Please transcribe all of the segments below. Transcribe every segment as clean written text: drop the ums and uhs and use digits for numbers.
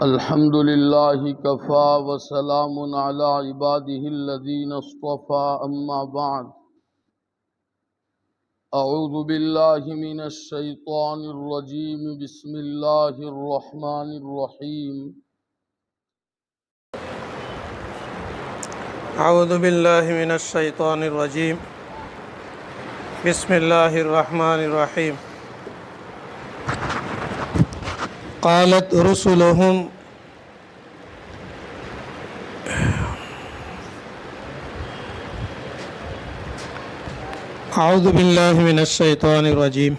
الحمد لله كفى وسلام على عباده الذين اصطفى أما بعد أعوذ بالله من الشيطان الرجيم بسم الله الرحمن الرحيم أعوذ بالله من الشيطان الرجيم بسم الله الرحمن الرحيم قالت رسلهم أعوذ بالله من الشيطان الرجيم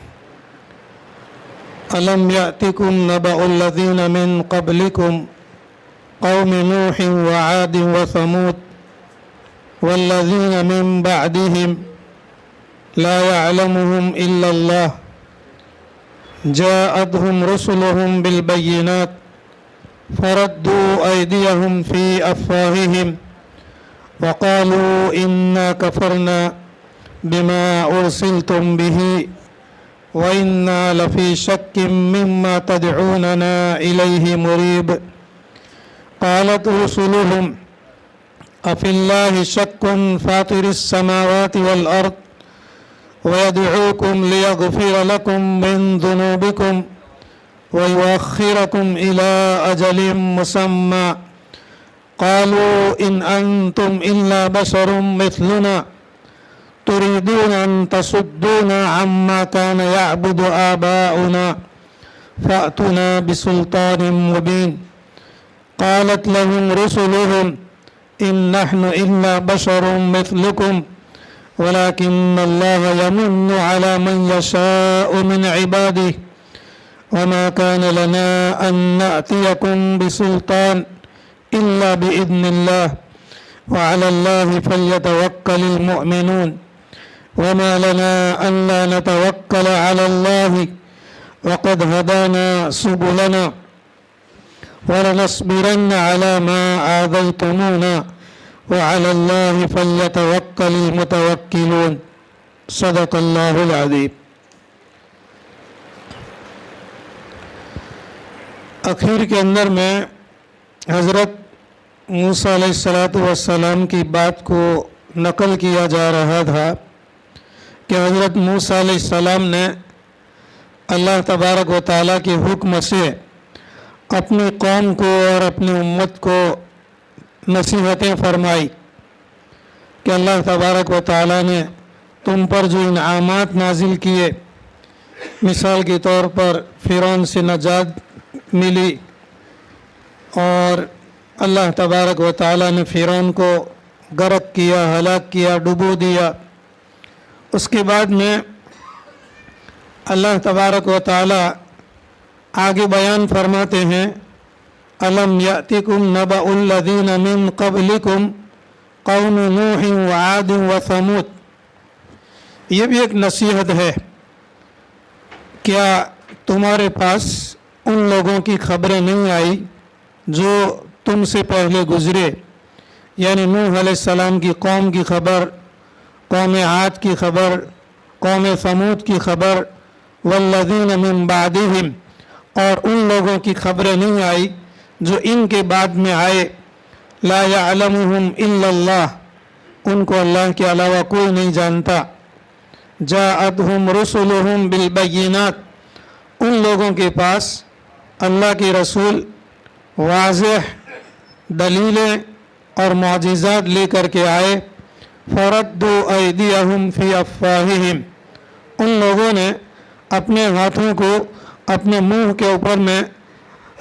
ألم يأتكم نبأ الذين من قبلكم قوم نوح وعاد وثمود والذين من بعدهم لا يعلمهم إلا الله جاءتهم رسلهم بالبينات فردوا أيديهم في أفواههم وقالوا إنا كفرنا بما أرسلتم به وإنا لفي شك مما تدعوننا إليه مريب قالت رسلهم أفي الله شك فاطر السماوات والأرض ويدعوكم ليغفر لكم من ذنوبكم ويؤخركم إلى أجل مسمى قالوا إن أنتم إلا بشر مثلنا تريدون أن تصدونا عما كان يعبد آباؤنا فأتنا بسلطان مبين قالت لهم رسلهم إن نحن إلا بشر مثلكم ولكن الله يمن على من يشاء من عباده وما كان لنا أن نأتيكم بسلطان إلا بإذن الله وعلى الله فليتوكل المؤمنون وما لنا ألا نتوكل على الله وقد هدانا سبلنا ولنصبرن على ما آذيتمونا وعلى الله فليتوكل المتوكلون صدق الله العظيم. اخیر کے اندر میں حضرت موسیٰ علیہ السلام کی بات کو نقل کیا جا رہا تھا کہ حضرت موسیٰ علیہ السلام نے اللہ تبارک و تعالیٰ کے حکم سے اپنی قوم کو اور اپنی امت کو نصیحتیں فرمائی کہ اللہ تبارک و تعالیٰ نے تم پر جو انعامات نازل کیے، مثال کے طور پر فرعون سے نجات ملی اور اللہ تبارک و تعالیٰ نے فرعون کو غرق کیا، ہلاک کیا، ڈبو دیا. اس کے بعد میں اللہ تبارک و تعالیٰ آگے بیان فرماتے ہیں أَلَمْ يَأْتِكُمْ نَبَأُ الَّذِينَ مِنْ قَبْلِكُمْ قَوْمُ نُوحٍ وَعَادٍ وَثَمُودٍ. یہ بھی ایک نصیحت ہے. کیا تمہارے پاس ان لوگوں کی خبریں نہیں آئی جو تم سے پہلے گزرے، یعنی نوح علیہ السلام کی قوم کی خبر، قوم عاد کی خبر، قوم ثمود کی خبر، والذین من بعدہم، اور ان لوگوں کی خبریں نہیں آئی جو ان کے بعد میں آئے. لا یعلمہم الا اللہ، ان کو اللہ کے علاوہ کوئی نہیں جانتا. جاءتہم رسلہم بالبینات، ان لوگوں کے پاس اللہ کے رسول واضح دلیلیں اور معجزات لے کر کے آئے. فردوا ایدیہم فی افواہہم، ان لوگوں نے اپنے ہاتھوں کو اپنے منہ کے اوپر میں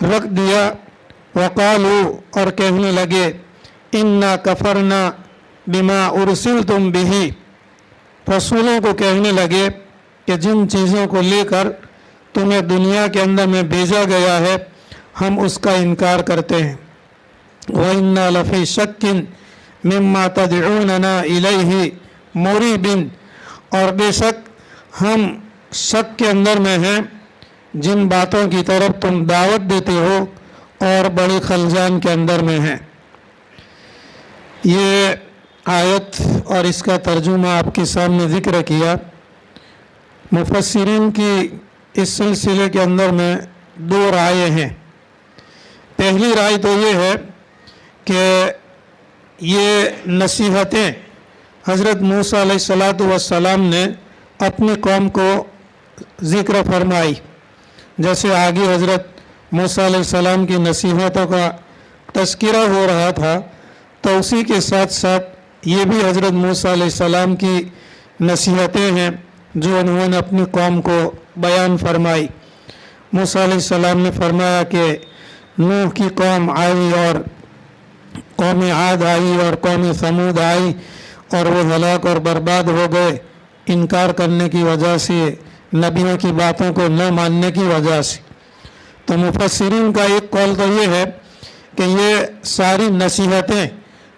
رکھ دیا. وقالوا، اور کہنے لگے، انا کفرنا بما ارسلتم بہ، رسولوں کو کہنے لگے کہ جن چیزوں کو لے کر تمہیں دنیا کے اندر میں بھیجا گیا ہے ہم اس کا انکار کرتے ہیں. وَإِنَّا لَفِي شَكٍّ مِّمَّا تَدْعُونَنَا إِلَيْهِ مُرِيبٍ، اور بے شک ہم شک کے اندر میں ہیں جن باتوں کی طرف تم دعوت دیتے ہو اور بڑے خلجان کے اندر میں ہیں. یہ آیت اور اس کا ترجمہ آپ کے سامنے ذکر کیا. مفسرین کی اس سلسلے کے اندر میں دو رائے ہیں. پہلی رائے تو یہ ہے کہ یہ نصیحتیں حضرت موسیٰ علیہ السلام نے اپنی قوم کو ذکر فرمائی، جیسے آگے حضرت موسیٰ علیہ السلام کی نصیحتوں کا تذکرہ ہو رہا تھا، تو اسی کے ساتھ ساتھ یہ بھی حضرت موسیٰ علیہ السلام کی نصیحتیں ہیں جو انہوں نے اپنی قوم کو بیان فرمائی۔ موسیٰ علیہ السلام نے فرمایا کہ نوح کی قوم آئی اور قوم عاد آئی اور قوم ثمود آئی اور وہ ہلاک اور برباد ہو گئے انکار کرنے کی وجہ سے، نبیوں کی باتوں کو نہ ماننے کی وجہ سے۔ تو مفسرین کا ایک قول تو یہ ہے کہ یہ ساری نصیحتیں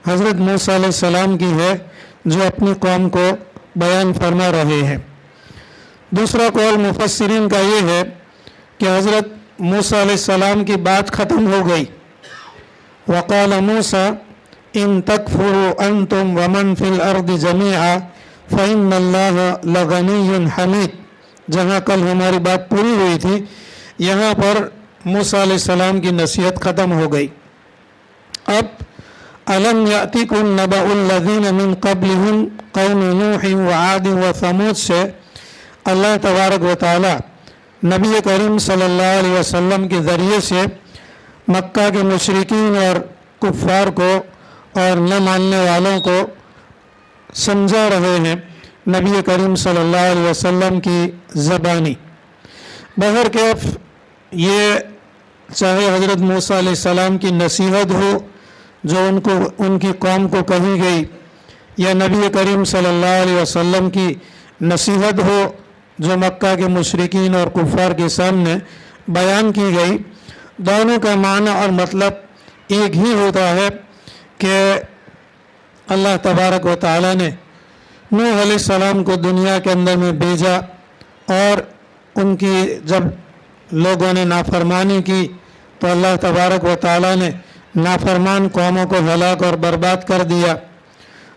حضرت موسیٰ علیہ السلام کی ہے جو اپنی قوم کو بیان فرما رہے ہیں۔ دوسرا قول مفسرین کا یہ ہے کہ حضرت موسیٰ علیہ السلام کی بات ختم ہو گئی۔ وقال موسیٰ ان تکفروا انتم ومن فی الارض جمیعا فإن اللہ لغنی حمید، جہاں کل ہماری بات پوری ہوئی تھی، یہاں پر موسیٰ علیہ السلام کی نصیحت ختم ہو گئی۔ اب الم یأتکم نبأ الذین من قبلہم قوم نوح وعاد وثمود سے اللہ تبارک و تعالی نبی کریم صلی اللہ علیہ وسلم کے ذریعے سے مکہ کے مشرکین اور کفار کو اور نہ ماننے والوں کو سمجھا رہے ہیں نبی کریم صلی اللہ علیہ وسلم کی زبانی۔ بہرکیف یہ چاہے حضرت موسیٰ علیہ السلام کی نصیحت ہو جو ان کی قوم کو کہی گئی، یا نبی کریم صلی اللہ علیہ وسلم کی نصیحت ہو جو مکہ کے مشرکین اور کفار کے سامنے بیان کی گئی، دونوں کا معنی اور مطلب ایک ہی ہوتا ہے کہ اللہ تبارک و تعالی نے نوح علیہ السلام کو دنیا کے اندر میں بھیجا، اور ان کی جب لوگوں نے نافرمانی کی تو اللہ تبارک و تعالی نے نافرمان قوموں کو ہلاک اور برباد کر دیا۔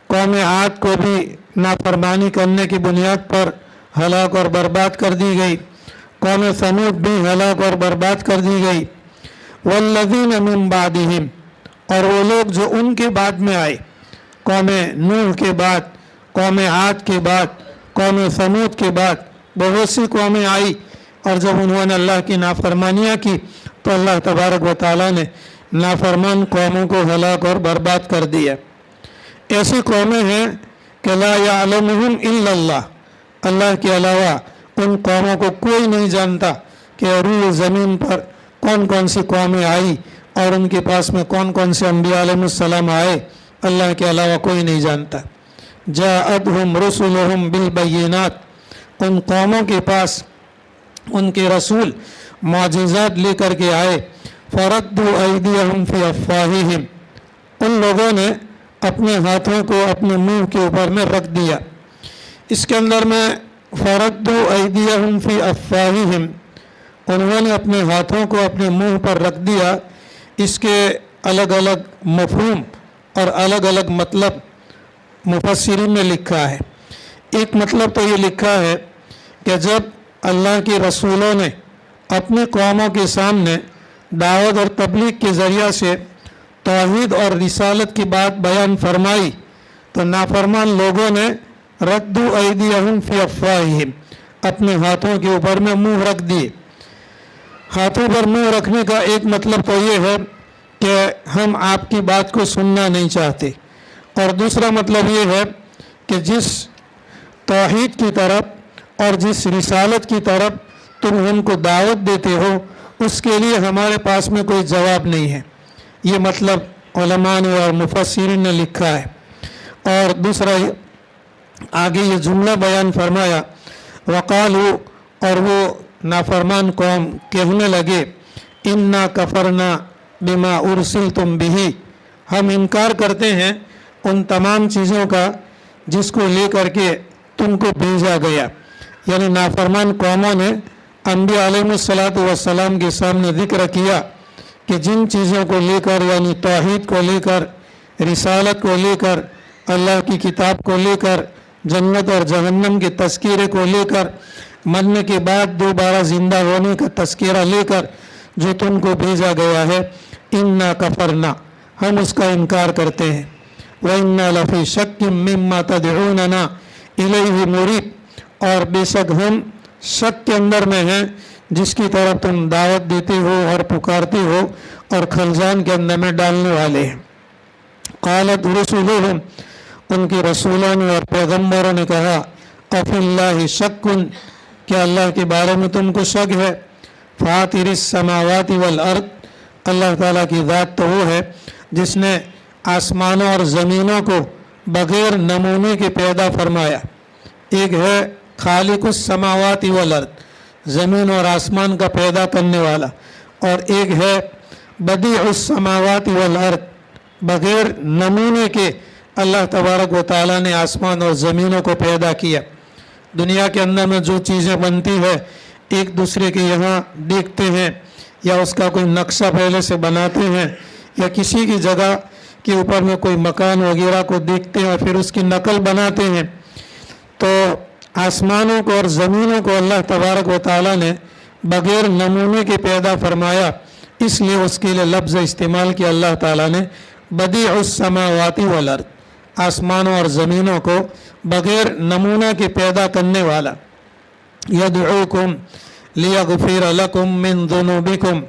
قوم عاد کو بھی نافرمانی کرنے کی بنیاد پر ہلاک اور برباد کر دی گئی، قوم ثمود بھی ہلاک اور برباد کر دی گئی۔ والذین من بعدہم، اور وہ لوگ جو ان کے بعد میں آئے، قوم نوح کے بعد، قوم عاد کے بعد، قوم ثمود کے بعد بہت سی قومیں آئی، اور جب انہوں نے اللہ کی نافرمانیاں کی تو اللہ تبارک و تعالیٰ نے نافرمان قوموں کو ہلاک اور برباد کر دیا۔ ایسی قومیں ہیں کہ لا یعلمہم الا اللہ، اللہ کے علاوہ ان قوموں کو کوئی نہیں جانتا کہ روئے زمین پر کون کون سی قومیں آئی اور ان کے پاس میں کون کون سے انبیاء علیہ السلام آئے، اللہ کے علاوہ کوئی نہیں جانتا۔ جاءتہم رسلہم بالبینات، ان قوموں کے پاس ان کے رسول معجزات لے کر کے آئے۔ فردوا ایدیہم فی افواہہم، ان لوگوں نے اپنے ہاتھوں کو اپنے منہ کے اوپر میں رکھ دیا۔ اس کے اندر میں فردوا ایدیہم فی افواہہم، انہوں نے اپنے ہاتھوں کو اپنے منہ پر رکھ دیا، اس کے الگ الگ مفہوم اور الگ الگ مطلب مفسرین نے لکھا ہے۔ ایک مطلب تو یہ لکھا ہے کہ جب اللہ کے رسولوں نے اپنی قوموں کے سامنے دعوت اور تبلیغ کے ذریعہ سے توحید اور رسالت کی بات بیان فرمائی تو نافرمان لوگوں نے ردوا ایدیہم فی افواہہم، اپنے ہاتھوں کے اوپر میں منہ رکھ دیے۔ ہاتھوں پر منہ رکھنے کا ایک مطلب تو یہ ہے کہ ہم آپ کی بات کو سننا نہیں چاہتے، اور دوسرا مطلب یہ ہے کہ جس توحید کی طرف اور جس رسالت کی طرف تم ہم کو دعوت دیتے ہو اس کے لیے ہمارے پاس میں کوئی جواب نہیں ہے۔ یہ مطلب علماء نے اور مفسرین نے لکھا ہے۔ اور دوسرا آگے یہ جملہ بیان فرمایا، وقالوا، اور وہ نافرمان قوم کہنے لگے، انا کفرنا بما ارسلتم بہ، ہم انکار کرتے ہیں ان تمام چیزوں کا جس کو لے کر کے تم کو بھیجا گیا۔ یعنی نافرمان قوموں نے انبیاء علیہ السلام کے سامنے ذکر کیا کہ جن چیزوں کو لے کر، یعنی توحید کو لے کر، رسالت کو لے کر، اللہ کی کتاب کو لے کر، جنت اور جہنم کے تذکرے کو لے کر، مرنے کے بعد دوبارہ زندہ ہونے کا تذکرہ لے کر جو تم کو بھیجا گیا ہے، इन्ना कफरना, हम उसका इनकार करते हैं। व इन्ना लफी शक्किम मिम्मा तदऊनना इलैहि मुरीब, और बेशक हम शक के अंदर में हैं जिसकी तरफ तुम दावत देते हो और पुकारते हो और खलजान के अंदर में डालने वाले हैं। क़ालत रुसुलुहुम, उनके रसूलों ने और पैगम्बरों ने कहा, अफिल्लाहि शक्कुन, क्या अल्लाह के बारे में तुमको शक है? फातिरिस समावाति वल अर्द, अल्लाह ताला की ज़ात तो वो है जिसने आसमानों और ज़मीनों को बग़ैर नमूने के पैदा फरमाया। एक है खालिकुस समावाति वल अर्द, ज़मीन और आसमान का पैदा करने वाला, और एक है बदीउस समावाति वल अर्द, बग़ैर नमूने के अल्लाह तबारक व तआला ने आसमान और ज़मीनों को पैदा किया। दुनिया के अंदर में जो चीज़ें बनती है एक दूसरे के यहाँ देखते हैं, या उसका कोई नक्शा पहले से बनाते हैं, या किसी की जगह के ऊपर में कोई मकान वगैरह को देखते हैं और फिर उसकी नकल बनाते हैं। तो आसमानों को और ज़मीनों को अल्लाह तबारक व तआला ने बग़ैर नमूने के पैदा फरमाया, इसलिए उसके लिए लफ्ज़ इस्तेमाल किया अल्लाह ताला ने बदीउस समावाति वल अर्द, आसमानों और ज़मीनों को बग़ैर नमूना के पैदा करने वाला। यदउकुम लियग़फिर लकुम मिन ज़ुनूबिकुम,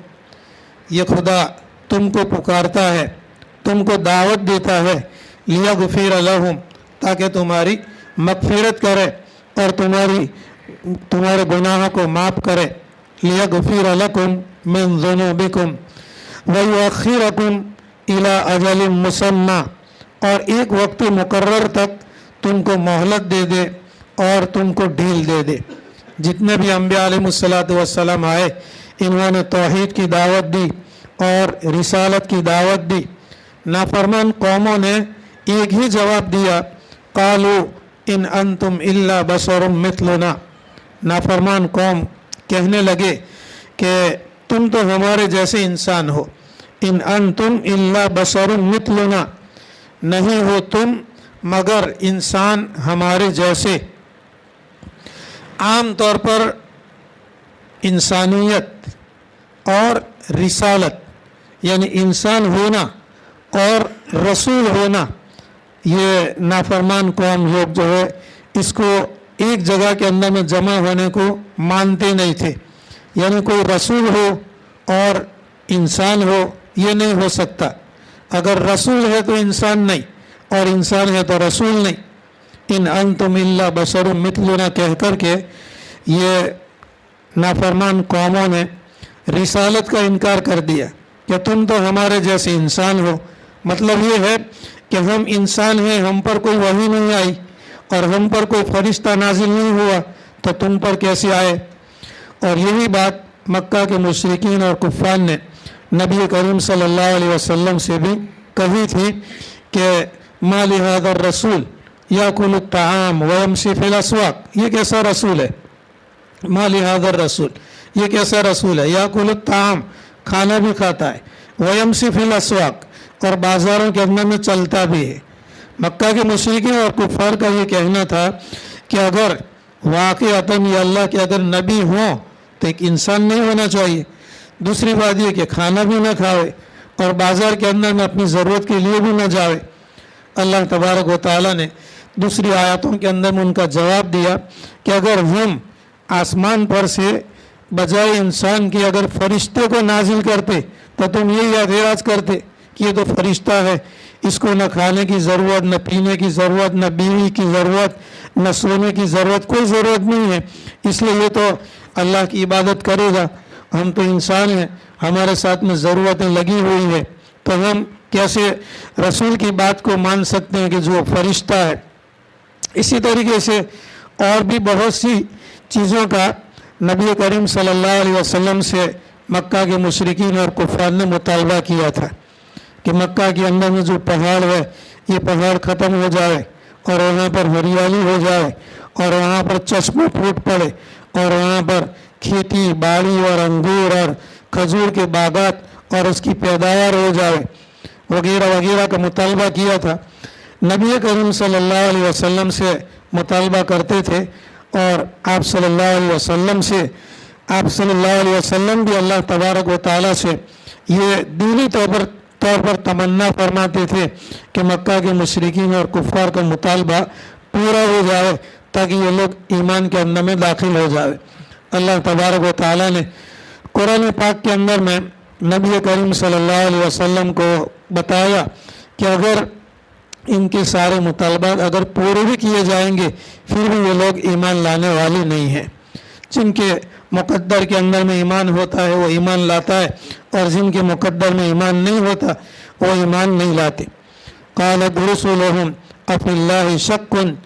ये खुदा तुमको पुकारता है, तुमको दावत देता है, लियग़फिर लहुम, ताकि तुम्हारी मग़फ़िरत करे और तुम्हारे गुनाहों को माफ़ करे। लियग़फिर लकुम मिन ज़ुनूबिकुम व युअख़्खिरकुम इला अजलिम मुसम्मा, और एक वक्त मुकर्रर तक तुमको मोहलत दे दे और तुमको ढील दे दे। जितने भी अम्बिया अलैहिमुस्सलातु वस्सलाम आए, इन्होंने तौहीद की दावत दी और रिसालत की दावत दी। नाफरमान कौमों ने एक ही जवाब दिया, कालू इन अंतुम इल्ला बशरुम मिथलुना, नाफरमान कौम कहने लगे कि तुम तो हमारे जैसे इंसान हो। इन अंतुम इल्ला बशरुम मिथलुना, नहीं हो तुम मगर इंसान हमारे जैसे। आम तौर पर इंसानियत और रिसालत यानी इंसान होना और रसूल होना, ये नाफरमान कौम लोग जो है इसको एक जगह के अंदर में जमा होने को मानते नहीं थे। यानी कोई रसूल हो और इंसान हो, ये नहीं हो सकता। अगर रसूल है तो इंसान नहीं, और इंसान है तो रसूल नहीं। इन अंतुम इल्ला बशरुम मिथलुना कह कर के ये नाफरमान कौमों ने रिसालत का इनकार कर दिया कि तुम तो हमारे जैसे इंसान हो। मतलब ये है कि हम इंसान हैं, हम पर कोई वही नहीं आई और हम पर कोई फरिश्ता नाजिल नहीं हुआ, तो तुम पर कैसे आए। और यही बात मक्का के मुशरिकीन और कुफ़ार ने नबी करीम सल्लल्लाहु अलैहि वसल्लम से भी कही थी कि मा लिहाज़ा रसूल याकुलु त्ताआम व यमशी फिल अस्वाक, ये कैसा रसूल है। मा लिहाज़ा रसूल, ये कैसा रसूल है। याकुलु त्ताआम, खाना भी खाता है, व यमशी फिल अस्वाक, और बाज़ारों के अंदर में चलता भी है। मक्का के मुशरिकीन और कुफ़ार का ये कहना था कि अगर वाक़अतन ये अल्लाह के अगर नबी हों तो एक इंसान नहीं होना चाहिए। दूसरी बात ये कि खाना भी ना खावे और बाज़ार के अंदर में अपनी ज़रूरत के लिए भी ना जावे। अल्लाह तबारक व तआला ने दूसरी आयतों के अंदर में उनका जवाब दिया कि अगर हम आसमान पर से बजाय इंसान के अगर फरिश्ते को नाजिल करते तो तुम यही एतराज़ करते कि ये तो फरिश्ता है, इसको न खाने की ज़रूरत, न पीने की ज़रूरत, न बीवी की ज़रूरत, न सोने की ज़रूरत, कोई ज़रूरत नहीं है, इसलिए ये तो अल्लाह की इबादत करेगा। हम तो इंसान हैं, हमारे साथ में ज़रूरतें लगी हुई है, तो हम कैसे रसूल की बात को मान सकते हैं कि जो फरिश्ता है। इसी तरीके से और भी बहुत सी चीज़ों का नबी करीम सल्लल्लाहु अलैहि वसल्लम से मक्का के मुशरिकीन और कुफ़ार ने मुतालबा किया था कि मक्का के अंदर में जो पहाड़ है ये पहाड़ ख़त्म हो जाए और वहाँ पर हरियाली हो जाए और वहाँ पर चश्मे फूट पड़े और वहाँ पर खेती बाड़ी और अंगूर और खजूर के बागात और उसकी पैदावार हो जाए वगैरह वगैरह का मुतालबा किया था। नबी करीम सल्लल्लाहु अलैहि वसल्लम से मुतालबा करते थे और आप सल्लल्लाहु अलैहि वसल्लम भी अल्लाह तबारक व तआला से ये दीनी तौर पर तमन्ना फरमाते थे कि मक्का के मुशरिकीन और कुफ़ार का मुतालबा पूरा हो जाए ताकि ये लोग ईमान के अंदर में दाखिल हो जाए। अल्लाह तबारक व तआला ने कुरान पाक के अंदर में नबी करीम सल्लल्लाहु अलैहि वसल्लम को बताया कि अगर इनके सारे मुतालबात अगर पूरे भी किए जाएंगे फिर भी ये लोग ईमान लाने वाले नहीं हैं। जिनके मुक़द्दर के अंदर में ईमान होता है वो ईमान लाता है, और जिनके मुक़द्दर में ईमान नहीं होता वो ईमान नहीं लाते। क़ालत रुसुलुहुम अफ़िल्लाहि शक्कुन,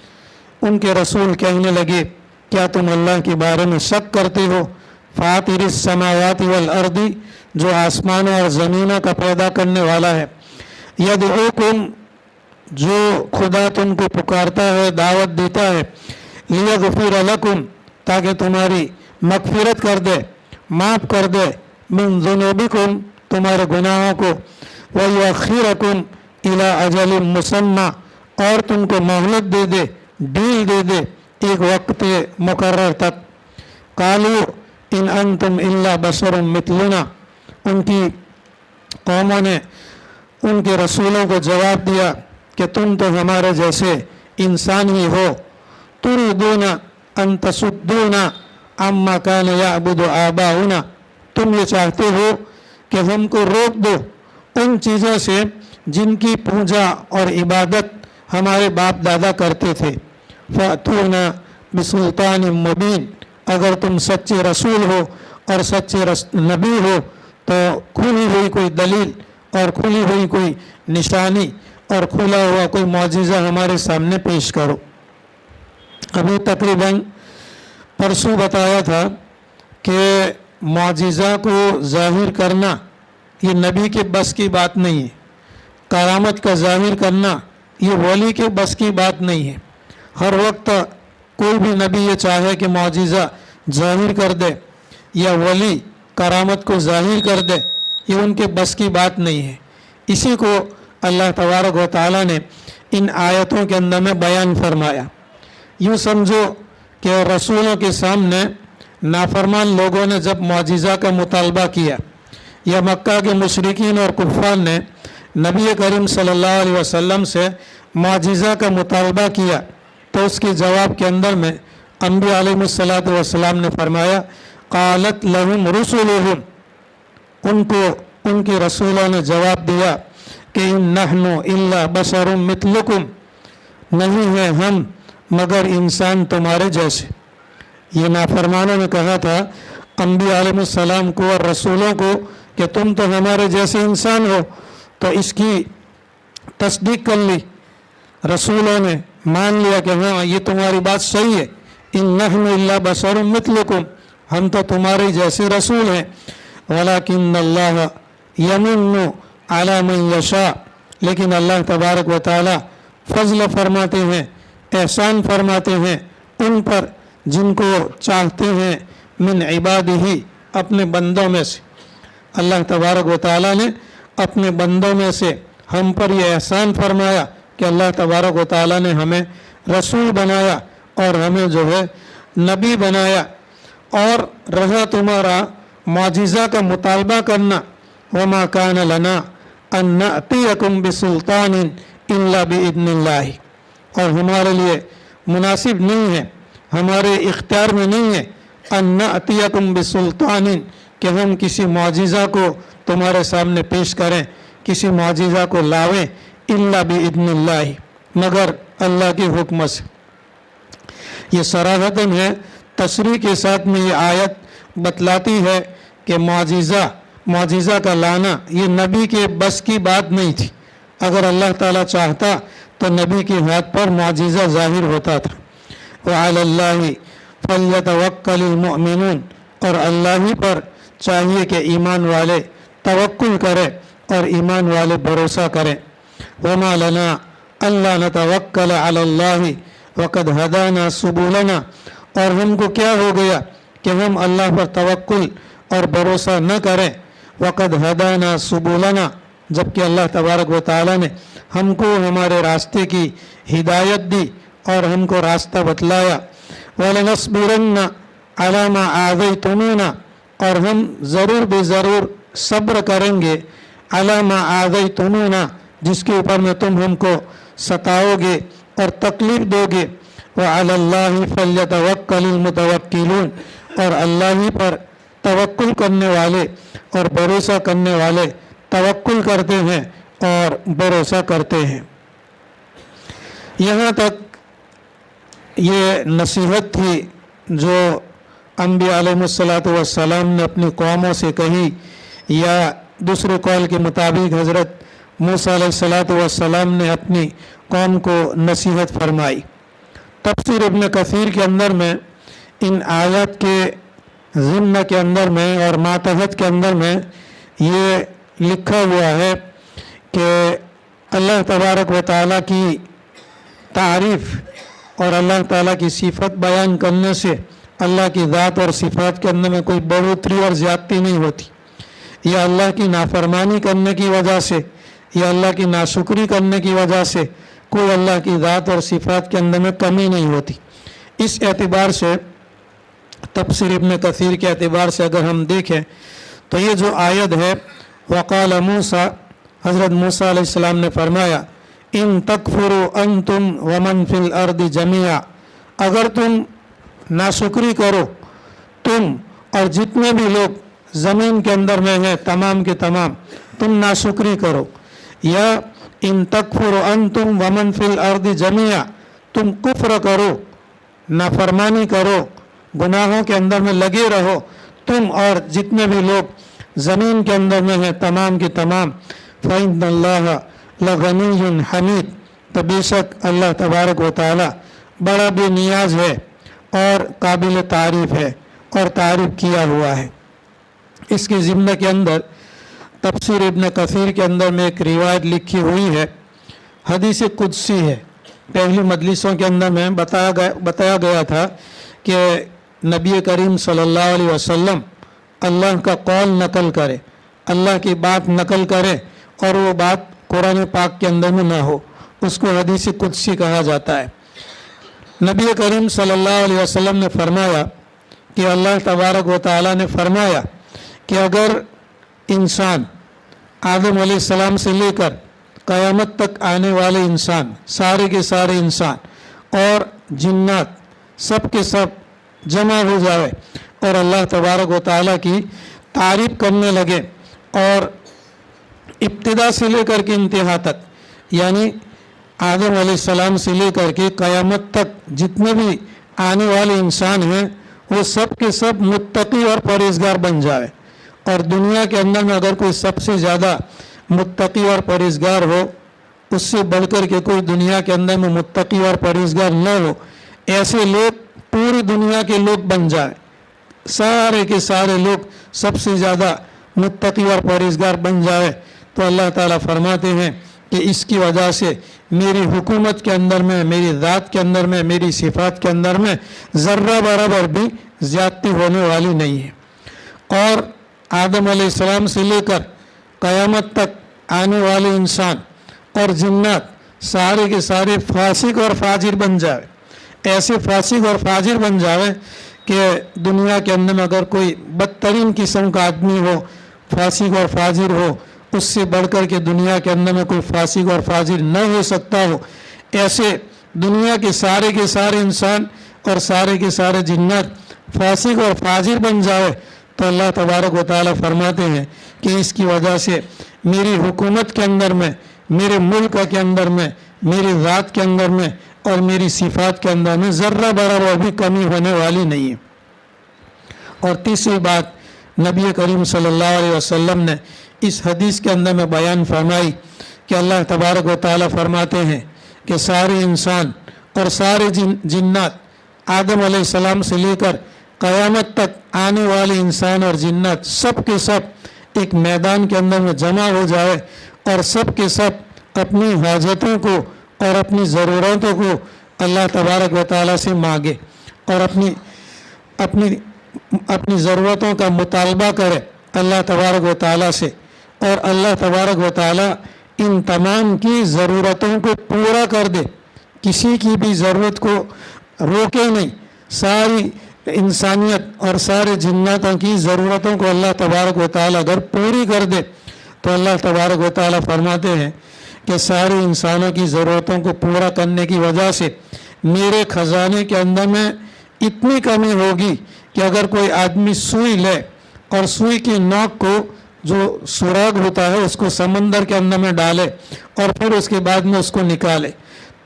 उनके रसूल कहने लगे क्या तुम अल्लाह के बारे में शक करते हो? फ़ातिरिस समावाति वल अर्दी, जो आसमानों और ज़मीनों का पैदा करने वाला है। यदऊकुम, जो खुदा तुमको पुकारता है, दावत देता है। लियग़फ़िर लकुम, ताकि तुम्हारी मग़फ़िरत कर दे, माफ़ कर दे। मिन ज़ुनूबिकुम, तुम्हारे गुनाहों को। व युअख़्खिरकुम इला अजलिन मुसम्मा, और तुमको मोहलत दे दे, डील दे दे एक वक्त मुकर्रर तक। क़ालू इन अंतुम इल्ला बशरुम मिथलुना, उनकी कौमों ने उनके रसूलों को जवाब दिया कि तुम तो हमारे जैसे इंसान ही हो। तुरीदूना अन तसुद्दूना अम्मा कान याअबुदु आबाउना, तुम ये चाहते हो कि हमको रोक दो उन चीज़ों से जिनकी पूजा और इबादत हमारे बाप दादा करते थे। फ़अतूना बिसुल्तान मुबीन, अगर तुम सच्चे रसूल हो और सच्चे नबी हो तो खुली हुई कोई दलील और खुली हुई कोई निशानी और खुला हुआ कोई मौजिज़ा हमारे सामने पेश करो। अभी तकरीबन परसों बताया था कि मौजिज़ा को ज़ाहिर करना ये नबी के बस की बात नहीं है। करामत का ज़ाहिर करना ये वली के बस की बात नहीं है। हर वक्त कोई भी नबी ये चाहे कि मौजिज़ा ज़ाहिर कर दे या वली करामत को ज़ाहिर कर दे, ये उनके बस की बात नहीं है। इसी को अल्लाह तबारक व तआला ने इन आयतों के अंदर में बयान फरमाया। यूँ समझो कि रसूलों के सामने नाफरमान लोगों ने जब मौजिज़ा का मुतालबा किया या मक्का के मुशरिकीन और कुफ़ार ने नबी करीम सल्लल्लाहु अलैहि वसल्लम से मौजिज़ा का मुतालबा किया तो उसके जवाब के अंदर में अंबिया अलैहिस्सलातु वस्सलाम ने फरमाया क़ालत लहुम रुसुलुहुम, उनको उनके रसूलों ने जवाब दिया कि इन नहनु इल्ला बशरुम मिथलुकुम, नहीं है हम मगर इंसान तुम्हारे जैसे। ये नाफरमानों ने कहा था अंबिया अलैहिस्सलाम को और रसूलों को कि तुम तो हमारे जैसे इंसान हो, तो इसकी तस्दीक कर ली। रसूलों ने मान लिया कि हाँ ये तुम्हारी बात सही है। इन नहनु इल्ला बशरुम मिथलुकुम, हम तो तुम्हारे जैसे रसूल हैं। वलाकिन अल्लाह यमुन्नु अला मन यशा, लेकिन अल्लाह तबारक व तआला फजल फरमाते हैं, एहसान फरमाते हैं उन पर जिनको चाहते हैं, मिन इबादिही, अपने बंदों में से। अल्लाह तबारक व तआला ने अपने बंदों में से हम पर यह एहसान फरमाया कि अल्लाह तबारक व तआला ने हमें रसूल बनाया और हमें जो है नबी बनाया। और रहा तुम्हारा मौजिज़ा का मुतालबा करना, वमा कान लना अन नअतियकुम बिसुल्तानिन इल्ला बिइज़्निल्लाह, और हमारे लिए मुनासिब नहीं है, हमारे इख्तियार में नहीं है अन नअतियकुम बिसुल्तानिन, कि हम किसी मौजिज़ा को तुम्हारे सामने पेश करें, किसी मौजिज़ा को लावें, इल्ला बिइज़्निल्लाह, मगर अल्लाह के हुक्म से। ये सराहतन है, तशरीह के साथ में ये आयत बतलाती है कि मौजिज़ा का लाना ये नबी के बस की बात नहीं थी। अगर अल्लाह ताला चाहता तो नबी के हाथ पर मौजिज़ा ज़ाहिर होता था। व अलल्लाहि फल्यतवक्कलिल मुमिनून, और अल्लाह ही पर चाहिए कि ईमान वाले तवक्कुल करें और ईमान वाले भरोसा करें। वमा लना अल्ला नतवक्कल अलल्लाहि वक़द हदाना सुबुलना, और हमको क्या हो गया कि हम अल्लाह पर तवक्कुल और भरोसा न करें। वक़द हदाना सुबुलना, जबकि अल्लाह तबारक व तआला ने हमको हमारे रास्ते की हिदायत दी और हमको रास्ता बतलाया। वलनस्बिरन्ना अला मा आज़ैतुमूना, और हम ज़रूर बेज़रूर صبر کریں گے علی ما آذیتمونا جس کے اوپر میں تم ہم کو ستاؤ گے اور تکلیف دو گے، وعلی اللہ فلیتوکل المتوکلون اور اللہ ہی پر توکل کرنے والے اور بھروسہ کرنے والے توکل کرتے ہیں اور بھروسہ کرتے ہیں۔ یہاں تک یہ نصیحت تھی جو انبیاء علیہ الصلاۃ والسلام نے اپنی قوموں سے کہی، یا دوسرے قول کے مطابق حضرت موسیٰ علیہ الصلاۃ والسلام نے اپنی قوم کو نصیحت فرمائی۔ تفسیر ابن کثیر کے اندر میں ان آیات کے ضمن کے اندر میں اور ماتحت کے اندر میں یہ لکھا ہوا ہے کہ اللہ تبارک و تعالیٰ کی تعریف اور اللہ تعالیٰ کی صفت بیان کرنے سے اللہ کی ذات اور صفات کے اندر میں کوئی بڑھوتری اور زیادتی نہیں ہوتی، یا اللہ کی نافرمانی کرنے کی وجہ سے یا اللہ کی ناشکری کرنے کی وجہ سے کوئی اللہ کی ذات اور صفات کے اندر میں کمی نہیں ہوتی۔ اس اعتبار سے تفسیر ابن کثیر کے اعتبار سے اگر ہم دیکھیں تو یہ جو آیت ہے وقال موسیٰ، حضرت موسیٰ علیہ السلام نے فرمایا ان تکفروا انتم ومن فی الارض جمیعا، اگر تم ناشکری کرو تم اور جتنے بھی لوگ زمین کے اندر میں ہیں تمام کے تمام تم ناشکری کرو، یا ان تکفروا انتم ومن فی الارض جمیعا، تم کفر کرو، نافرمانی کرو، گناہوں کے اندر میں لگے رہو تم اور جتنے بھی لوگ زمین کے اندر میں ہیں تمام کے تمام، فإن اللہ لغنی حمید، تو بے شک اللہ تبارک و تعالی بڑا بے نیاز ہے اور قابل تعریف ہے اور تعریف کیا ہوا ہے۔ اس کے ضمن کے اندر تفسیر ابن کثیر کے اندر میں ایک روایت لکھی ہوئی ہے، حدیث قدسی ہے۔ پہلی مجلسوں کے اندر میں بتایا گیا تھا کہ نبی کریم صلی اللہ علیہ وسلم اللہ کا قول نقل کرے، اللہ کی بات نقل کرے اور وہ بات قرآن پاک کے اندر میں نہ ہو، اس کو حدیث قدسی کہا جاتا ہے۔ نبی کریم صلی اللہ علیہ وسلم نے فرمایا کہ اللہ تبارک و تعالیٰ نے فرمایا کہ اگر انسان آدم علیہ السلام سے لے کر قیامت تک آنے والے انسان، سارے کے سارے انسان اور جنات سب کے سب جمع ہو جائے اور اللہ تبارک و تعالیٰ کی تعریف کرنے لگے، اور ابتدا سے لے کر کے انتہا تک، یعنی آدم علیہ السلام سے لے کر کے قیامت تک جتنے بھی آنے والے انسان ہیں وہ سب کے سب متقی اور پرہیزگار بن جائے، اور دنیا کے اندر میں اگر کوئی سب سے زیادہ متقی اور پرہیزگار ہو، اس سے بڑھ کر کے کوئی دنیا کے اندر میں متقی اور پرہیزگار نہ ہو، ایسے لوگ پوری دنیا کے لوگ بن جائے، سارے کے سارے لوگ سب سے زیادہ متقی اور پرہیزگار بن جائے، تو اللہ تعالیٰ فرماتے ہیں کہ اس کی وجہ سے میری حکومت کے اندر میں، میری ذات کے اندر میں، میری صفات کے اندر میں ذرہ برابر بھی زیادتی ہونے والی نہیں ہے۔ اور آدم علیہ السلام سے لے کر قیامت تک آنے والے انسان اور جنات سارے کے سارے فاسق اور فاجر بن جائے، ایسے فاسق اور فاجر بن جائے کہ دنیا کے اندر میں اگر کوئی بدترین قسم کا آدمی ہو، فاسق اور فاجر ہو، اس سے بڑھ کر کے دنیا کے اندر میں کوئی فاسق اور فاجر نہ ہو سکتا ہو، ایسے دنیا کے سارے انسان اور سارے کے سارے جنات فاسق اور فاجر بن جائے، تو اللہ تبارک و تعالیٰ فرماتے ہیں کہ اس کی وجہ سے میری حکومت کے اندر میں، میرے ملک کے اندر میں، میری ذات کے اندر میں اور میری صفات کے اندر میں ذرہ برابر بھی کمی ہونے والی نہیں ہے۔ اور تیسری بات نبی کریم صلی اللہ علیہ وسلم نے اس حدیث کے اندر میں بیان فرمائی کہ اللہ تبارک و تعالیٰ فرماتے ہیں کہ سارے انسان اور سارے جنات آدم علیہ السلام سے لے کر قیامت تک آنے والے انسان اور جنات سب کے سب ایک میدان کے اندر میں جمع ہو جائے، اور سب کے سب اپنی حاجتوں کو اور اپنی ضرورتوں کو اللہ تبارک و تعالیٰ سے مانگے اور اپنی ضرورتوں کا مطالبہ کرے اللہ تبارک و تعالیٰ سے، اور اللہ تبارک و تعالیٰ ان تمام کی ضرورتوں کو پورا کر دے، کسی کی بھی ضرورت کو روکے نہیں، ساری इंसानियत और सारे जिन्नातों की ज़रूरतों को अल्लाह तबारक व तआला अगर पूरी कर दे तो अल्लाह तबारक व तआला फरमाते हैं कि सारे इंसानों की ज़रूरतों को पूरा करने की वजह से मेरे ख़जाने के अंदर में इतनी कमी होगी कि अगर कोई आदमी सुई ले और सुई की नोक को जो सुराग होता है उसको समंदर के अंदर में डाले और फिर उसके बाद में उसको निकाले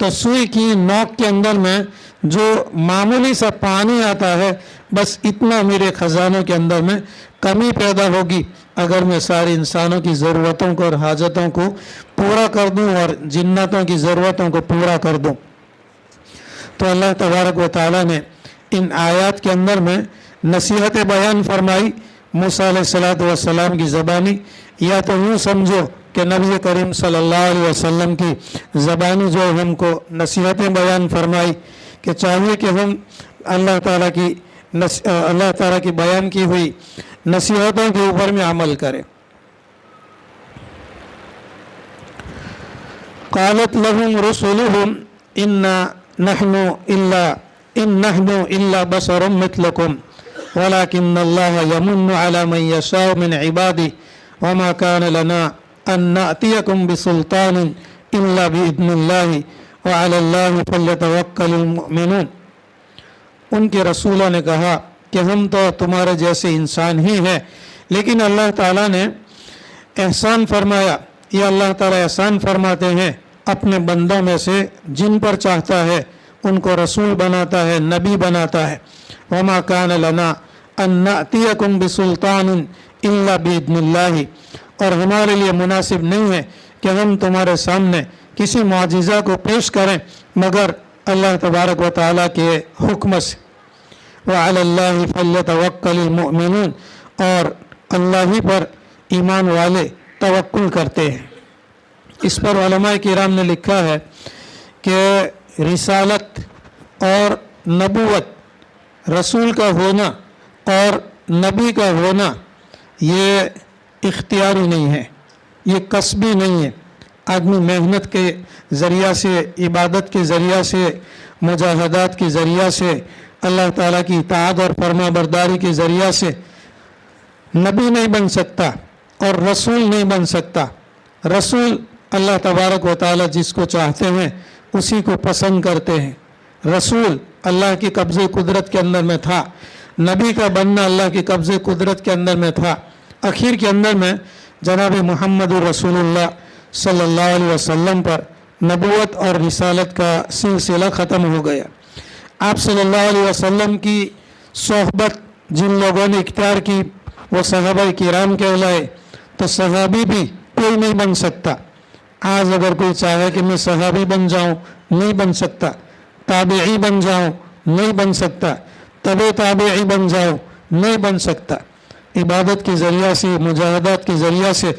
तो सुई की नोक के अंदर में जो मामूली सा पानी आता है बस इतना मेरे ख़जानों के अंदर में कमी पैदा होगी अगर मैं सारे इंसानों की ज़रूरतों को और हाजतों को पूरा कर दूं और जिन्नातों की ज़रूरतों को पूरा कर दूं। तो अल्लाह तबारक व तआला ने इन आयत के अंदर में नसीहत बयान फरमाई मूसा अलैहिस्सलातु वस्सलाम की ज़बानी, या तो यूँ समझो कि नबी करीम सल्लल्लाहु अलैहि वसल्लम की ज़बानी जो हमको नसीहतें बयान फरमाई कि चाहिए कि हम अल्लाह ताला की बयान की हुई नसीहतों के ऊपर में अमल करें। क़ालत लहुम रुसुलुहुम इन नहनु इल्ला बशरुम मिथलुकुम वलाकिन्नल्लाह यमुन्नु अला मन यशाउ मिन इबादिही वमा कान लना अन नअतियकुम बिसुल्तानिन इल्ला बिइज़्निल्लाहि व अलल्लाहि फल्यतवक्कलिल मुमिनून। उनके रसूलों ने कहा कि हम तो तुम्हारे जैसे इंसान ही हैं, लेकिन अल्लाह ताला ने एहसान फरमाया, ये अल्लाह ताला एहसान फरमाते हैं अपने बंदों में से जिन पर चाहता है उनको रसूल बनाता है, नबी बनाता है। वमा कान लना अन नअतियकुम बिसुल्तानिन इल्ला बिइज़्निल्लाहि, और हमारे लिए मुनासिब नहीं है कि हम तुम्हारे सामने किसी मुआजिज़ा को पेश करें मगर अल्लाह तबारक व तआला के हुक्म से। व अलल्लाहि फल्यतवक्कलिल मुमिनून, और अल्लाह ही पर ईमान वाले तवक्कुल करते हैं। इस पर उलमाए किराम ने लिखा है कि रिसालत और नबूवत, रसूल का होना और नबी का होना ये इख्तियारी नहीं है, ये कसबी नहीं है। आदमी मेहनत के ज़रिया से, इबादत के ज़रिया से, मुजाहदात के ज़रिया से, अल्लाह ताला की इताअत और फरमा बरदारी के ज़रिया से नबी नहीं बन सकता और रसूल नहीं बन सकता। रसूल अल्लाह तबारक व तआला जिसको चाहते हैं उसी को पसंद करते हैं। रसूल अल्लाह की कब्ज़े कुदरत के अंदर में था, नबी का बनना अल्लाह की कब्ज़े कुदरत के अंदर में था। आखिर के अंदर में जनाब मुहम्मद रसूलुल्लाह सल्लल्लाहु अलैहि वसल्लम पर नबूवत और रिसालत का सिलसिला ख़त्म हो गया। आप सल्लल्लाहु अलैहि वसल्लम की सोहबत जिन लोगों ने इख्तियार की वो सहाबा किराम कहलाए, तो सहाबी भी कोई नहीं बन सकता। आज अगर कोई चाहे कि मैं सहाबी बन जाऊं, नहीं बन सकता। ताबेई बन जाऊं, नहीं बन सकता। तबे ताबेई बन जाऊं, नहीं बन सकता। इबादत के ज़रिया से, मुजाहदात के ज़रिया से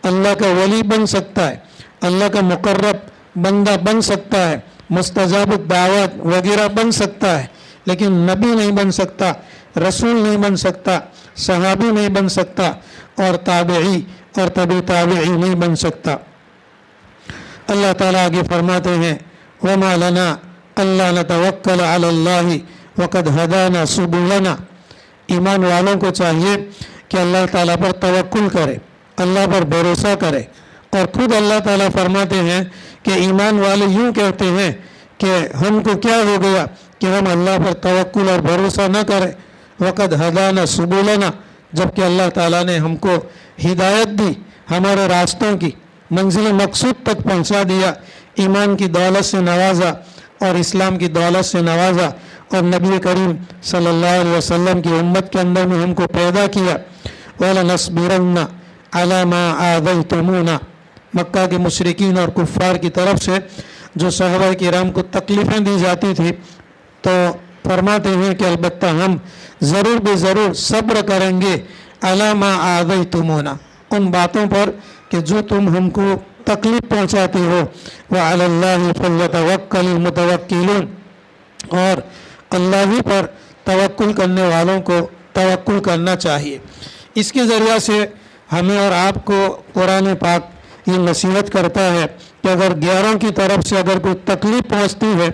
अल्लाह का वली बन सकता है, अल्लाह का मुकर्रब बंदा बन सकता है, मुस्तजाब दावत वगैरह बन सकता है, लेकिन नबी नहीं बन सकता, रसूल नहीं बन सकता, सहाबी नहीं बन सकता और ताबेई और तबे ताबेई नहीं बन सकता। अल्लाह ताला आगे फरमाते हैं वमा लना अल्ला नतवक्कल अलल्लाहि वक़द हदाना सुबुलना। ईमान वालों को चाहिए कि अल्लाह ताला पर तवक्कुल करे, अल्लाह पर भरोसा करे। और खुद अल्लाह ताला फरमाते हैं कि ईमान वाले यूँ कहते हैं कि हमको क्या हो गया कि हम अल्लाह पर तवक्कुल और भरोसा न करें। वक़द हदाना सुबुलना, जबकि अल्लाह ताला ने हमको हिदायत दी, हमारे रास्तों की मंजिल मकसूद तक पहुंचा दिया, ईमान की दौलत से नवाजा और इस्लाम की दौलत से नवाजा और नबी करीम सल्लल्लाहु अलैहि वसल्लम की उम्मत के अंदर में हमको पैदा किया। वलनस्बिरन्ना अला मा आज़यतुमूना, मक्का के मुशरिकीन और कुफ़ार की तरफ से जो सहाबा किराम को तकलीफ़ें दी जाती थी, तो फरमाते हैं कि अलबत्ता हम ज़रूर बेज़रूर सब्र करेंगे अला मा आज़यतुमूना, उन बातों पर कि जो तुम हमको तकलीफ़ पहुँचाते हो। व अलल्लाहि फल्यतवक्कलिल मुतवक्किलून, और अल्लाह ही पर तवक्कुल करने वालों को तवक्कुल करना चाहिए। इसके ज़रिया से हमें और आपको कुरान पाक ये नसीहत करता है कि अगर गैरों की तरफ से अगर कोई तकलीफ़ पहुँचती है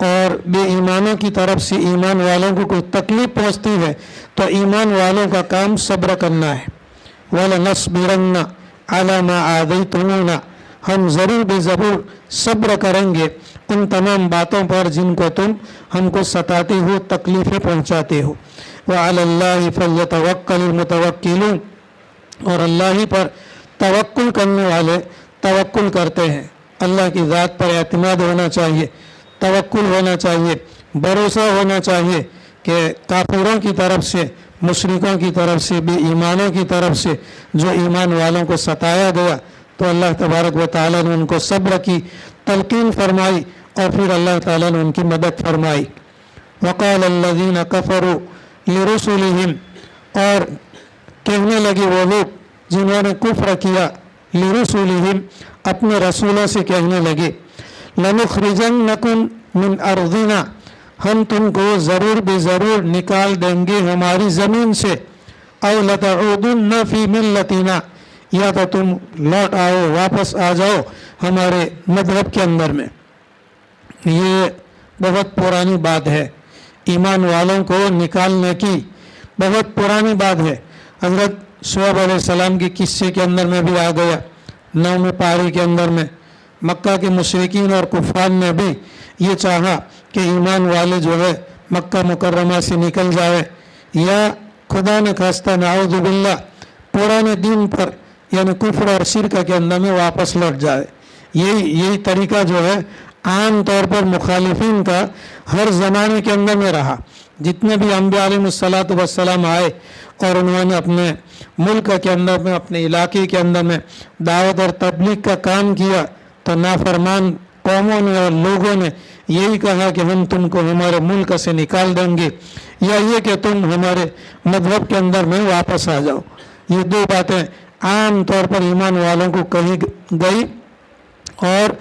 اور بے ایمانوں کی طرف سے ایمان والوں کو کوئی تکلیف پہنچتی ہے تو ایمان والوں کا کام صبر کرنا ہے. وَلَنَصْبِرَنَّ عَلَى مَا آذَيْتُمُونَا، ہم ضرور بے ضرور صبر کریں گے ان تمام باتوں پر جن کو تم ہم کو ستاتے ہو، تکلیفیں پہنچاتے ہو. وَعَلَى اللَّهِ فَلْيَتَوَكَّلِ الْمُتَوَكِّلُونَ، اور اللہ ہی پر توکل کرنے والے توکل کرتے ہیں. اللہ کی ذات پر اعتماد ہونا چاہیے، توکل ہونا چاہیے، بھروسہ ہونا چاہیے کہ کافروں کی طرف سے، مشرکوں کی طرف سے، بے ایمانوں کی طرف سے جو ایمان والوں کو ستایا گیا تو اللہ تبارک و تعالیٰ نے ان کو صبر کی تلقین فرمائی اور پھر اللہ تعالیٰ نے ان کی مدد فرمائی. وقال الذین کفروا لرسلہم، اور کہنے لگے وہ لوگ جنہوں نے کفر کیا، لرسلہم اپنے رسولوں سے کہنے لگے، لنخرجنکم من ارضنا، ہم تم کو ضرور بے ضرور نکال دیں گے ہماری زمین سے، او لتعودن فی ملتنا، یا تو تم لوٹ آؤ، واپس آ جاؤ ہمارے مذہب کے اندر میں. یہ بہت پرانی بات ہے، ایمان والوں کو نکالنے کی بہت پرانی بات ہے. حضرت شعیب علیہ السلام کے قصے کے اندر میں بھی آ گیا، 9ویں پاری کے اندر میں مکہ کے مشرکین اور کفار نے بھی یہ چاہا کہ ایمان والے جو ہے مکہ مکرمہ سے نکل جائے یا خدا نے خواستہ نعوذ باللہ پرانے دین پر یعنی کفر اور شرک کے اندر میں واپس لوٹ جائے. یہی طریقہ جو ہے عام طور پر مخالفین کا ہر زمانے کے اندر میں رہا. جتنے بھی انبیاء علیہ الصلاۃ والسلام آئے اور انہوں نے اپنے ملک کے اندر میں، اپنے علاقے کے اندر میں دعوت اور تبلیغ کا کام کیا تو نافرمان قوموں نے اور لوگوں نے یہی کہا کہ ہم تم کو ہمارے ملک سے نکال دیں گے یا یہ کہ تم ہمارے مذہب کے اندر میں واپس آ جاؤ. یہ دو باتیں عام طور پر ایمان والوں کو کہی گئی اور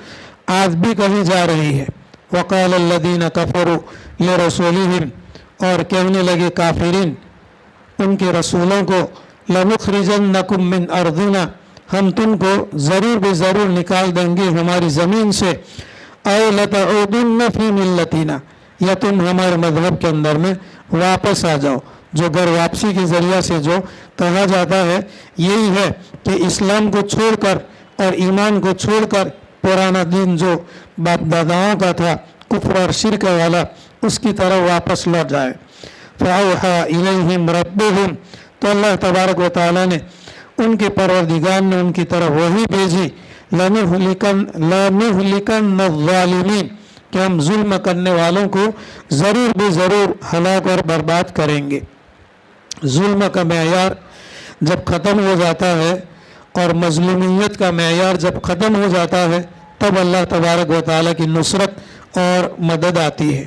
آج بھی کہی جا رہی ہے. وقال الذین کفروا لرسولہم، اور کہنے لگے کافرین ان کے رسولوں کو، لنخرجنکم من ارضنا، ہم تم کو ضرور بے ضرور نکال دیں گے ہماری زمین سے، او لتعودن فی ملتنا، یا تم ہمارے مذہب کے اندر میں واپس آ جاؤ. جو گھر واپسی کے ذریعہ سے جو کہا جاتا ہے یہی ہے کہ اسلام کو چھوڑ کر اور ایمان کو چھوڑ کر پرانا دین جو باپ داداؤں کا تھا کفر اور شرک والا اس کی طرف واپس لوٹ جائے. فاوحى الیہم ربہم، تو اللہ تبارک و تعالیٰ نے ان کے پروردگار نے ان کی طرف وہی بھیجی، لَنُهْلِكَنَّ الظَّالِمِينَ، کہ ہم ظلم کرنے والوں کو ضرور بے ضرور ہلاک اور برباد کریں گے. ظلم کا معیار جب ختم ہو جاتا ہے اور مظلومیت کا معیار جب ختم ہو جاتا ہے تب اللہ تبارک و تعالیٰ کی نصرت اور مدد آتی ہے.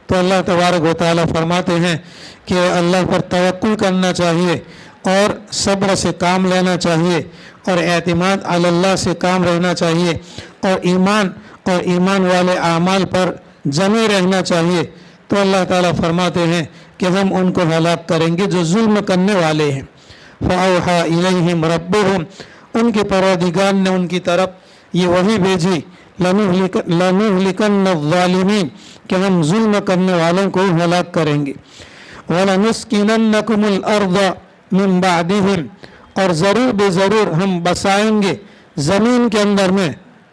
تو اللہ تبارک و تعالیٰ فرماتے ہیں کہ اللہ پر توکل کرنا چاہیے اور صبر سے کام لینا چاہیے اور اعتماد علی اللہ سے کام رہنا چاہیے اور ایمان والے اعمال پر جمے رہنا چاہیے. تو اللہ تعالیٰ فرماتے ہیں کہ ہم ان کو ہلاک کریں گے جو ظلم کرنے والے ہیں. فَأَوْحَى إِلَيْهِمْ رَبُّهُمْ، ان کے پروردگار نے ان کی طرف یہ وحی بھیجی، لَنُهْلِكَنَّ الظَّالِمِينَ، کہ ہم ظلم کرنے والوں کو ہلاک کریں گے. وَلَنُسْكِنَنَّكُمُ الْأَرْضَ مِنْ بَعْدِهِمْ، اور ضرور بے ضرور ہم بسائیں گے زمین کے اندر میں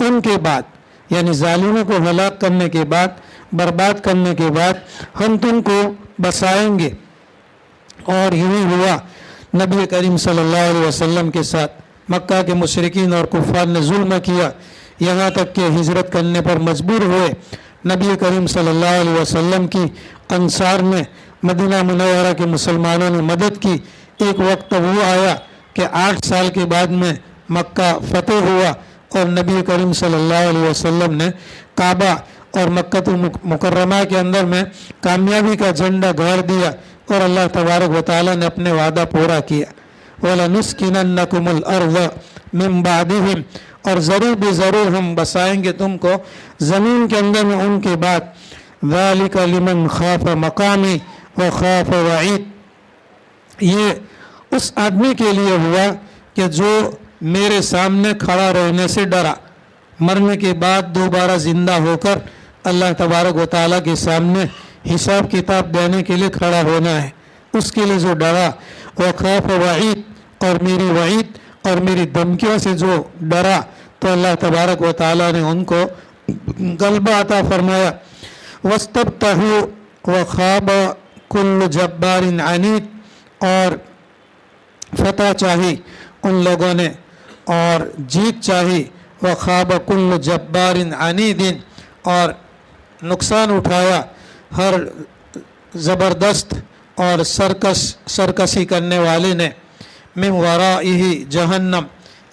ان کے بعد، یعنی ظالموں کو ہلاک کرنے کے بعد، برباد کرنے کے بعد ہم تم کو بسائیں گے. اور یہی ہوا نبی کریم صلی اللہ علیہ وسلم کے ساتھ. مکہ کے مشرکین اور کفار نے ظلم کیا یہاں تک کہ ہجرت کرنے پر مجبور ہوئے. نبی کریم صلی اللہ علیہ وسلم کی انصار نے، مدینہ منورہ کے مسلمانوں نے مدد کی. ایک وقت وہ آیا کہ 8 سال کے بعد میں مکہ فتح ہوا اور نبی کریم صلی اللہ علیہ وسلم نے کعبہ اور مکہ مکرمہ کے اندر میں کامیابی کا جھنڈا گاڑ دیا اور اللہ تبارک و تعالیٰ نے اپنے وعدہ پورا کیا. وَلَنُسْكِنَنَّكُمُ الْأَرْضَ مِنْ بَعْدِهِمْ، اور ضرور بے ضرور ہم بسائیں گے تم کو زمین کے اندر میں ان کے بعد. ذَلِكَ لِمَنْ خَافَ مَقَامِي وَخَافَ وَعِيدِ، یہ اس آدمی کے لیے ہوا کہ جو میرے سامنے کھڑا رہنے سے ڈرا، مرنے کے بعد دوبارہ زندہ ہو کر अल्लाह तबारक व तआला के सामने हिसाब किताब देने के लिए खड़ा होना है। उसके लिए जो डरा, व खौफ वईद, और मेरी वईद और मेरी धमकियों से जो डरा, तो अल्लाह तबारक व तआला ने उनको गलबा अता फरमाया। वस्तब्तहू व खाब कुल्लु जब्बारिन अनीद, और फतह चाही उन लोगों ने और जीत चाही। व खाब कुल्लु जब्बारिन अनीदिन, और नुकसान उठाया हर ज़बरदस्त और सरकशी करने वाले ने। मिन वराइही जहन्नम,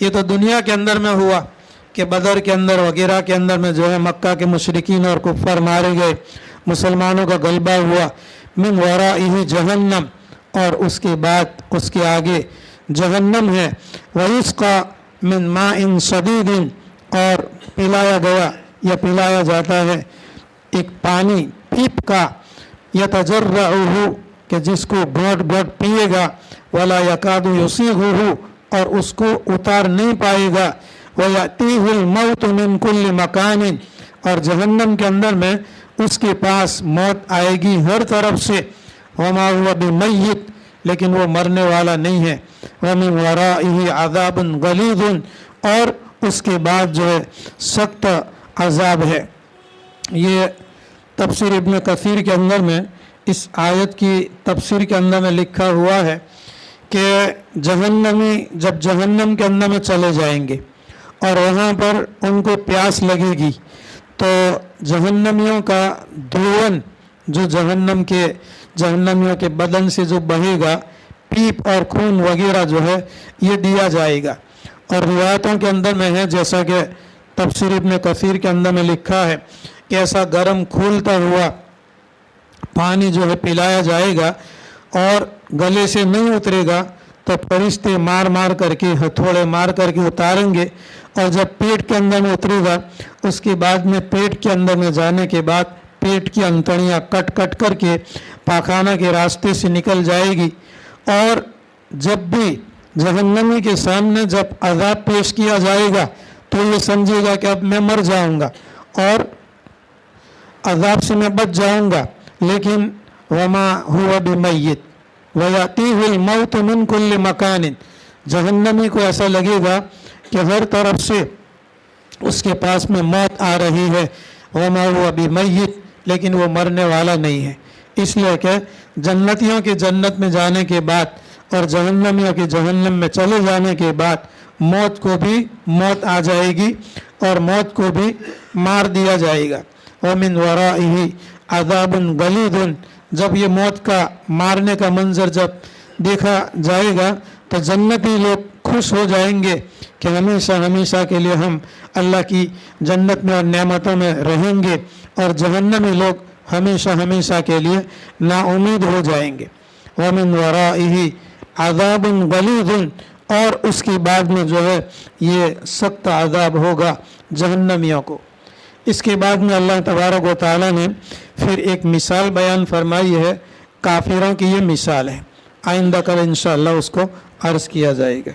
ये तो दुनिया के अंदर में हुआ कि बदर के अंदर वगैरह के अंदर में जो है मक्का के मुशरिकीन और कुफ़ार मारे गए, मुसलमानों का गलबा हुआ। मिन वराइही जहन्नम, और उसके बाद उसके आगे जहन्नम है। वयुस्का मिन माइन शदीदिन, और पिलाया गया या पिलाया जाता है एक पानी पीप का, यतजर्रउहु, कि जिसको घोट घोट पिएगा, वला यकादु युसीगुहु, और उसको उतार नहीं पाएगा। वयअतीहुल मौत मिन कुल्ली मकानिन, और जहन्नम के अंदर में उसके पास मौत आएगी हर तरफ से। वमा हुवा बिमय्यित, लेकिन वो मरने वाला नहीं है। वमिन वराइही अज़ाबुन गलीज़ुन, और उसके बाद जो है सख्त अज़ाब है। ये तफसीर इब्न कसीर के अंदर में इस आयत की तफसीर के अंदर में लिखा हुआ है कि जहन्नमी जब जहन्नम के अंदर में चले जाएंगे और वहाँ पर उनको प्यास लगेगी, तो जहन्नमियों का धुआं जो जहन्नमियों के बदन से जो बहेगा, पीप और खून वगैरह जो है ये दिया जाएगा। और रिवायतों के अंदर में है, जैसा कि तफसीर इब्न कसीर के अंदर में लिखा है कि ऐसा गर्म खोलता हुआ पानी जो है पिलाया जाएगा और गले से नहीं उतरेगा, तो फरिश्ते मार मार करके, हथौड़े मार करके उतारेंगे। और जब पेट के अंदर में उतरेगा, उसके बाद में पेट के अंदर में जाने के बाद पेट की अंतड़ियाँ कट कट करके पाखाना के रास्ते से निकल जाएगी। और जब भी जहन्नमी के सामने जब अज़ाब पेश किया जाएगा, तो ये समझेगा कि अब मैं मर जाऊंगा और अज़ाब से मैं बच जाऊंगा, लेकिन वमा हुवा बिमय्यित वयअतीहुल मौत मिन कुल्ली मकानिन, जहन्नमी को ऐसा लगेगा कि हर तरफ से उसके पास में मौत आ रही है। वमा हुवा बिमय्यित, लेकिन वो मरने वाला नहीं है। इसलिए कि जन्नतियों के जन्नत में जाने के बाद और जहन्नमियों के जहन्नम में चले जाने के बाद मौत को भी मौत आ जाएगी और मौत को भी मार दिया जाएगा। वमिन वराइही अज़ाबुन गलीज़ुन, जब ये मौत का मारने का मंजर जब देखा जाएगा, तो जन्नती लोग खुश हो जाएंगे कि हमेशा हमेशा के लिए हम अल्लाह की जन्नत में और नेमतों में रहेंगे, और जहन्नमी लोग हमेशा हमेशा के लिए नाउमीद हो जाएंगे। वमिन वराइही अज़ाबुन गलीज़ुन, और उसके बाद में जो है ये सख्त अज़ाब होगा जहन्नमियों को। इसके बाद में अल्लाह तबारक व तआला ने फिर एक मिसाल बयान फरमाई है, काफिरों की ये मिसाल है। आइंदा कल इंशाअल्लाह उसको अर्ज़ किया जाएगा।